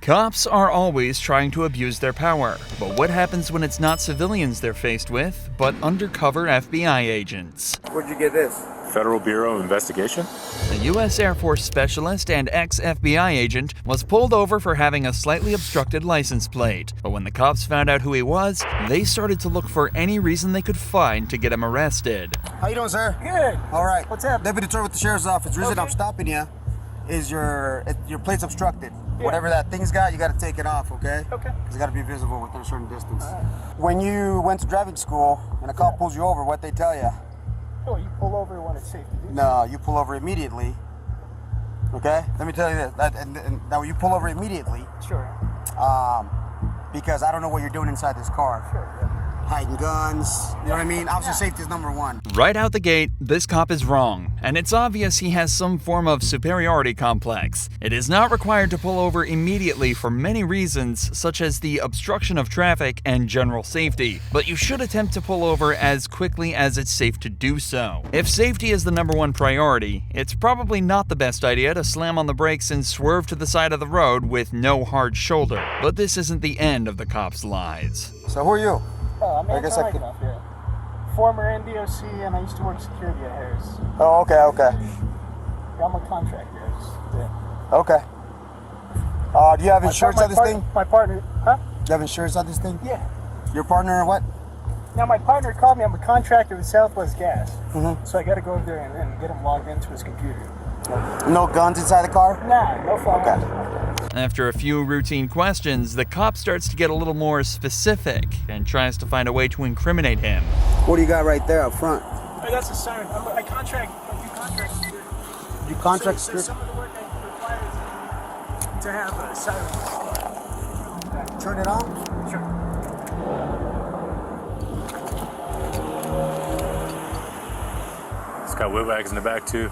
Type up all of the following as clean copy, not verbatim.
Cops are always trying to abuse their power, but what happens when it's not civilians they're faced with, but undercover FBI agents? Where'd you get this? Federal Bureau of Investigation? A U.S. Air Force specialist and ex-FBI agent was pulled over for having a slightly obstructed license plate. But when the cops found out who he was, they started to look for any reason they could find to get him arrested. How you doing, sir? Good. All right. What's up? Deputy Troy with the Sheriff's Office. The reason Okay. I'm stopping you is your plate's obstructed. Yeah. Whatever that thing's got, you got to take it off, okay? Okay. Because it got to be visible within a certain distance. When you went to driving school and a cop pulls you over, what they tell you? Oh, you pull over when it's safe to do. No, you pull over immediately. Okay? Let me tell you this. Now, you pull over immediately Sure. because I don't know what you're doing inside this car. Sure. Yeah. Hiding guns. You know what I mean? Officer safety is number one. Right out the gate, this cop is wrong, and it's obvious he has some form of superiority complex. It is not required to pull over immediately for many reasons, such as the obstruction of traffic and general safety, but you should attempt to pull over as quickly as it's safe to do so. If safety is the number one priority, it's probably not the best idea to slam on the brakes and swerve to the side of the road with no hard shoulder. But this isn't the end of the cop's lies. So who are you? I'm I guess I could- Anton Eichhoff, yeah. Former NDOC, and I used to work security at Harris. Oh, okay. Yeah, I'm a contractor. Yeah. Okay. Do you have insurance on this thing? My partner, huh? Do you have insurance on this thing? Yeah. Your partner or what? Now, my partner called me. I'm a contractor with Southwest Gas. Mhm. So I got to go over there and get him logged into his computer. No guns inside the car? Nah, no firearms. After a few routine questions, the cop starts to get a little more specific and tries to find a way to incriminate him. What do you got right there up front? Hey, that's a siren. I do contract security. You contract So security? some of the work I require to have a siren. Turn it on. Sure. It's got whip bags in the back too.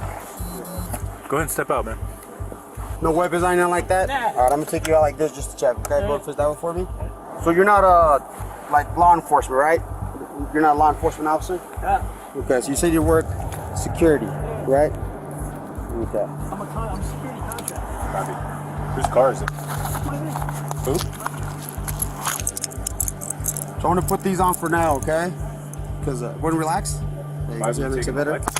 Go ahead and step out, man. No weapons or anything like that? Nah. All right, I'm gonna take you out like this just to check, okay? Go fist that one for me. So you're not like law enforcement, right? You're not a law enforcement officer? Yeah. Okay, so you said you work security, right? Okay. I'm a security contractor. Copy. Whose car is it? Who? So I'm gonna put these on for now, okay? Because wanna relax? There you Why go, is see it how it makes it taking better? lights?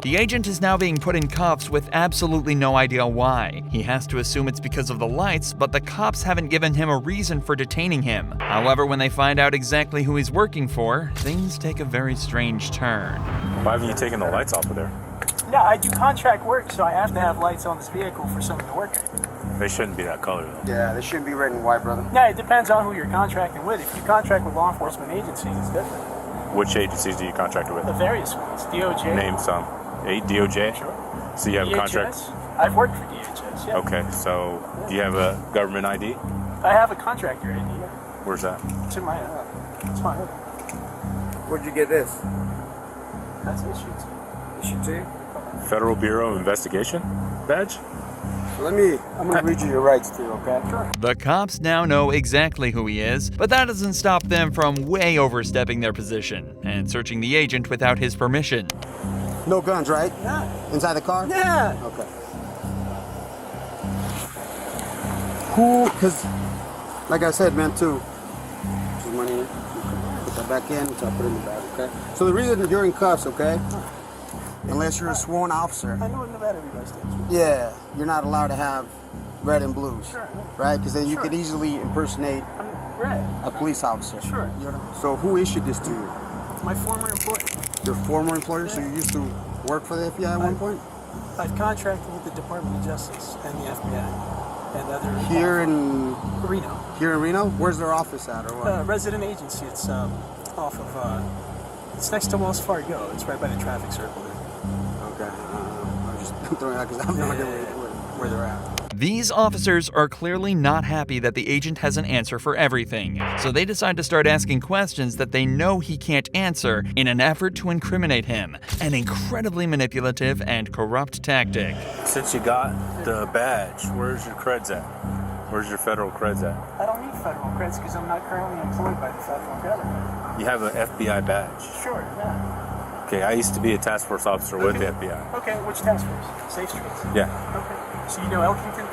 The agent is now being put in cuffs with absolutely no idea why. He has to assume it's because of the lights, but the cops haven't given him a reason for detaining him. However, when they find out exactly who he's working for, things take a very strange turn. Why haven't you taken the lights off of there? Yeah, I do contract work, so I have to have lights on this vehicle for some of the work I do. They shouldn't be that color though. Yeah, they shouldn't be red and white, brother. Yeah, it depends on who you're contracting with. If you contract with law enforcement agencies, it's different. Which agencies do you contract with? The various ones. DOJ. Name some. DOJ? Sure. So you have a DHS. contract? I've worked for DHS, yeah. Okay, so do you have a government ID? I have a contractor ID. Where's that? It's in my hood. Where'd you get this? That's issued. Issue two. Federal Bureau of Investigation badge? I'm gonna read you your rights too, okay? Sure. The cops now know exactly who he is, but that doesn't stop them from way overstepping their position and searching the agent without his permission. No guns, right? Yeah. Inside the car? Yeah. Okay. Who, because, like I said, man, too, this is money in it. Put that back in, so I put it in the bag, okay? So the reason that you're in cuffs, okay? Unless you're a sworn officer, I know in Nevada everybody stays. yeah, you're not allowed to have red and blues, Sure. right? Because then you Sure. could easily impersonate I'm red. a police officer. Sure. You know? So who issued this to you? My former employer. Your former employer? So you used to work for the FBI at one point? I've contracted with the Department of Justice and the FBI and other Here in Reno. Where's their office at, or what? Resident agency. It's off of. It's next to Wells Fargo. It's right by the traffic circle there. Okay. I'm just throwing out because I have no idea where they're at. These officers are clearly not happy that the agent has an answer for everything, so they decide to start asking questions that they know he can't answer in an effort to incriminate him. An incredibly manipulative and corrupt tactic. Since you got the badge, where's your creds at? Where's your federal creds at? I don't need federal credits because I'm not currently employed by the federal government. You have an FBI badge. Sure, yeah. Okay, I used to be a task force officer with the FBI. Okay, which task force? Safe Streets. Yeah. Okay. So you know Elkington?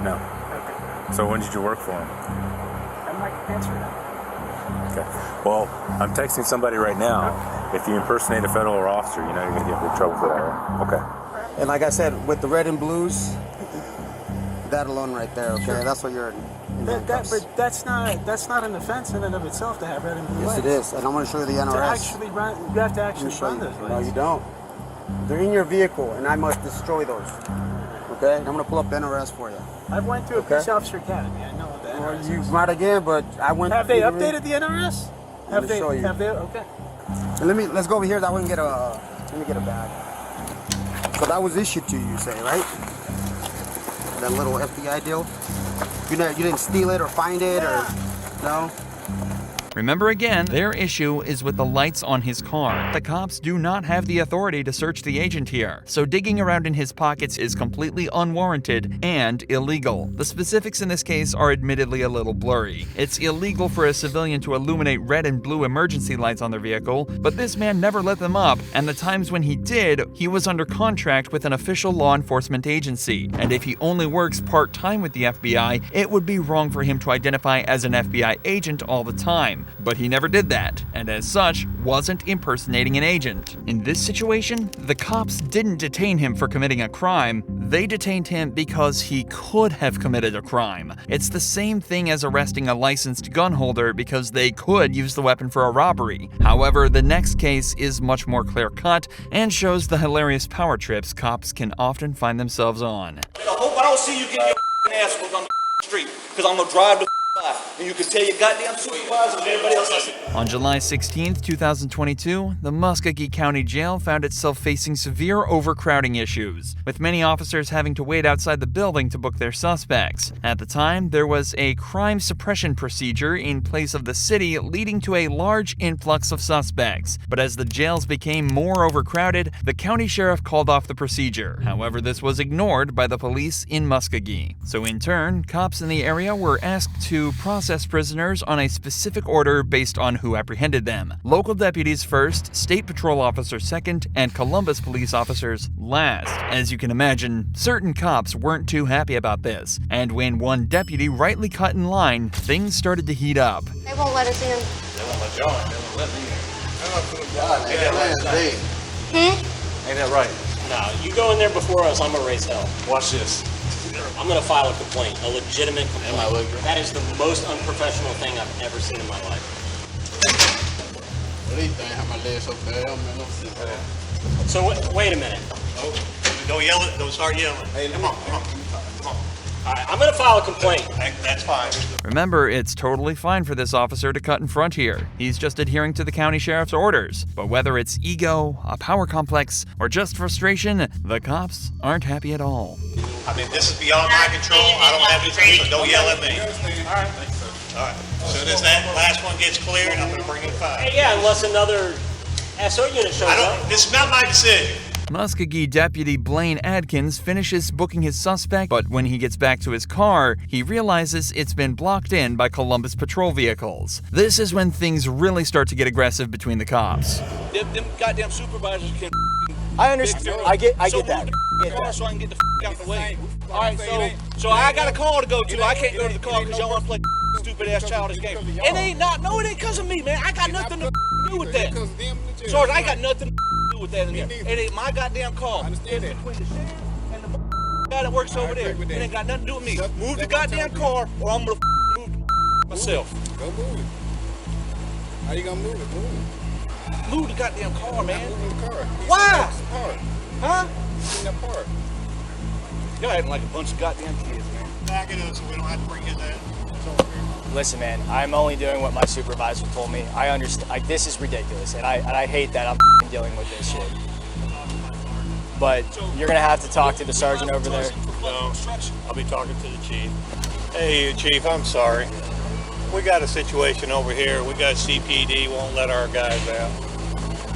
No. Okay. So when did you work for him? I might answer that. Okay. Well, I'm texting somebody right now. If you impersonate a federal officer, you know you're going to get in big trouble for that, right? Okay. And like I said, with the red and blues, that alone right there, okay? That's what you're in handcuffs. But that's not an offense in and of itself to have red and blue Yes, lights. it is. And I'm going to show you the NRS. To actually run, you have to Let me actually show run you. those No, lights. you don't. They're in your vehicle, and I must destroy those. Okay? And I'm going to pull up the NRS for you. I've went through a Okay. police officer academy. I know what the Well, NRS you is. might again, but I went. Have they updated the NRS? Let me show you. Have they? Okay. And let's go over here. That way we can get a. Let me get a bag. So that was issued to you, say, right? That little FBI deal. You didn't steal it or find it or no? Remember again, their issue is with the lights on his car. The cops do not have the authority to search the agent here, so digging around in his pockets is completely unwarranted and illegal. The specifics in this case are admittedly a little blurry. It's illegal for a civilian to illuminate red and blue emergency lights on their vehicle, but this man never lit them up, and the times when he did, he was under contract with an official law enforcement agency. And if he only works part-time with the FBI, it would be wrong for him to identify as an FBI agent all the time. But he never did that, and as such, wasn't impersonating an agent. In this situation, the cops didn't detain him for committing a crime, they detained him because he could have committed a crime. It's the same thing as arresting a licensed gun holder because they could use the weapon for a robbery. However, the next case is much more clear-cut and shows the hilarious power trips cops can often find themselves on. I hope I don't see you getting your ass whooped on the street, because I'm gonna drive the by, and you can tell your goddamn supervisor and everybody else I see. On July 16, 2022, the Muskogee County Jail found itself facing severe overcrowding issues, with many officers having to wait outside the building to book their suspects. At the time, there was a crime suppression procedure in place of the city, leading to a large influx of suspects. But as the jails became more overcrowded, the county sheriff called off the procedure. However, this was ignored by the police in Muskogee. So in turn, cops in the area were asked to process prisoners on a specific order based on who apprehended them. Local deputies first, state patrol officers second, and Columbus police officers last. As you can imagine, certain cops weren't too happy about this, and when one deputy rightly cut in line, things started to heat up. They won't let us in. They won't let y'all in. They won't let me in. Ain't that right? No, you go in there before us, I'm gonna raise hell. Watch this. I'm gonna file a complaint, a legitimate complaint. Am I looking? That is the most unprofessional thing I've ever seen in my life. What do you think? How my legs so bad? Man, So wait a minute. Don't yell it. Don't start yelling. Hey, come on. All right, I'm gonna file a complaint. That's fine. Remember, it's totally fine for this officer to cut in front here. He's just adhering to the county sheriff's orders. But whether it's ego, a power complex, or just frustration, the cops aren't happy at all. I mean, this is beyond my control. I don't have anything, so don't yell at me. All right. All right. As soon as that last one gets cleared, I'm gonna bring in five. Hey, yeah, unless another SO unit shows up. This is not my decision. Muskogee Deputy Blaine Adkins finishes booking his suspect, but when he gets back to his car, he realizes it's been blocked in by Columbus patrol vehicles. This is when things really start to get aggressive between the cops. Them goddamn supervisors can. I understand. I get that. So I can get the out the way. All right, so I got a call to go to. I can't go to the car because y'all want to play stupid ass childish game. It ain't because of me, man. I got nothing to do with that. Sarge, I got nothing to do with that in there. It ain't my goddamn car. It's between the sheriff and the guy that works over there. It ain't got nothing to do with me. Move the goddamn car, or I'm gonna move myself. go move it. How you gonna move it? Move it. Move the goddamn car, man. Move the car. Why? Park. Huh? In the park. Y'all acting like a bunch of goddamn kids, man. Back it up so we don't have to bring his ass. Listen, man, I'm only doing what my supervisor told me. I understand. This is ridiculous, and I hate that I'm dealing with this shit. But you're gonna have to talk to the sergeant over there. No, I'll be talking to the chief. Hey, chief, I'm sorry. We got a situation over here. We got CPD won't let our guys out,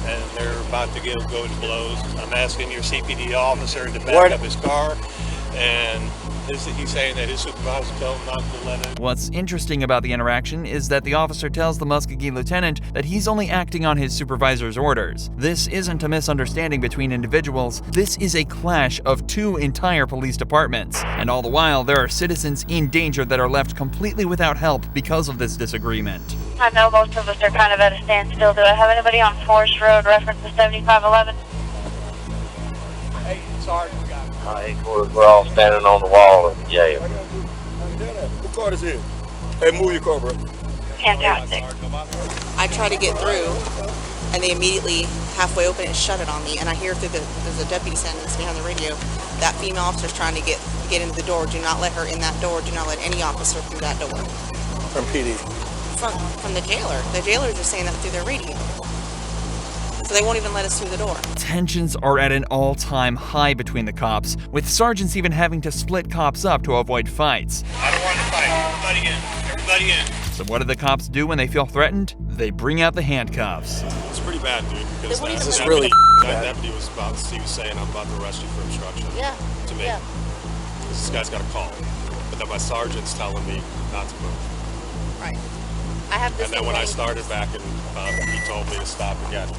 and they're about to go to blows. I'm asking your CPD officer to back up his car and He's saying that his supervisor told him not to let him. What's interesting about the interaction is that the officer tells the Muskogee lieutenant that he's only acting on his supervisor's orders. This isn't a misunderstanding between individuals, this is a clash of two entire police departments. And all the while, there are citizens in danger that are left completely without help because of this disagreement. I know most of us are kind of at a standstill. Do I have anybody on Forest Road reference to 7511? Hey, Sergeant, we got it. We're all standing on the wall of the jail. What car is it? Hey, move your car, bro. Fantastic. I try to get through, and they immediately halfway open it, shut it on me. And I hear through there's a deputy saying this behind the radio. That female officer's trying to get into the door. Do not let her in that door. Do not let any officer through that door. From PD. From the jailer. The jailers are saying that through their radio. So they won't even let us through the door. Tensions are at an all-time high between the cops, with sergeants even having to split cops up to avoid fights. I don't want to fight. Everybody in. Everybody in. So what do the cops do when they feel threatened? They bring out the handcuffs. It's pretty bad, dude. Because This that really deputy was saying, I'm about to arrest you for obstruction. Yeah. To me. Yeah. This guy's got a call. But then my sergeant's telling me not to move. Right. I have this. And then when I started back, and he told me to stop again.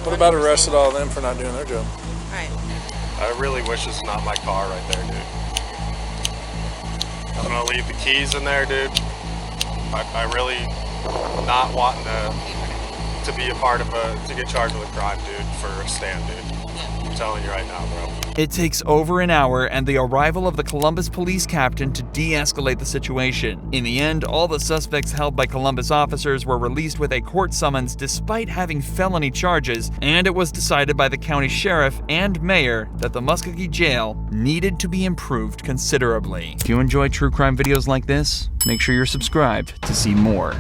What about arrested all of them for not doing their job? Right. I really wish it's not my car right there, dude. I'm gonna leave the keys in there, dude. I really not wanting to be a part of to get charged with a crime, dude, for a stand, dude. I'm telling you right now, bro. It takes over an hour and the arrival of the Columbus police captain to de-escalate the situation. In the end, all the suspects held by Columbus officers were released with a court summons despite having felony charges, and it was decided by the county sheriff and mayor that the Muskogee jail needed to be improved considerably. If you enjoy true crime videos like this, make sure you're subscribed to see more.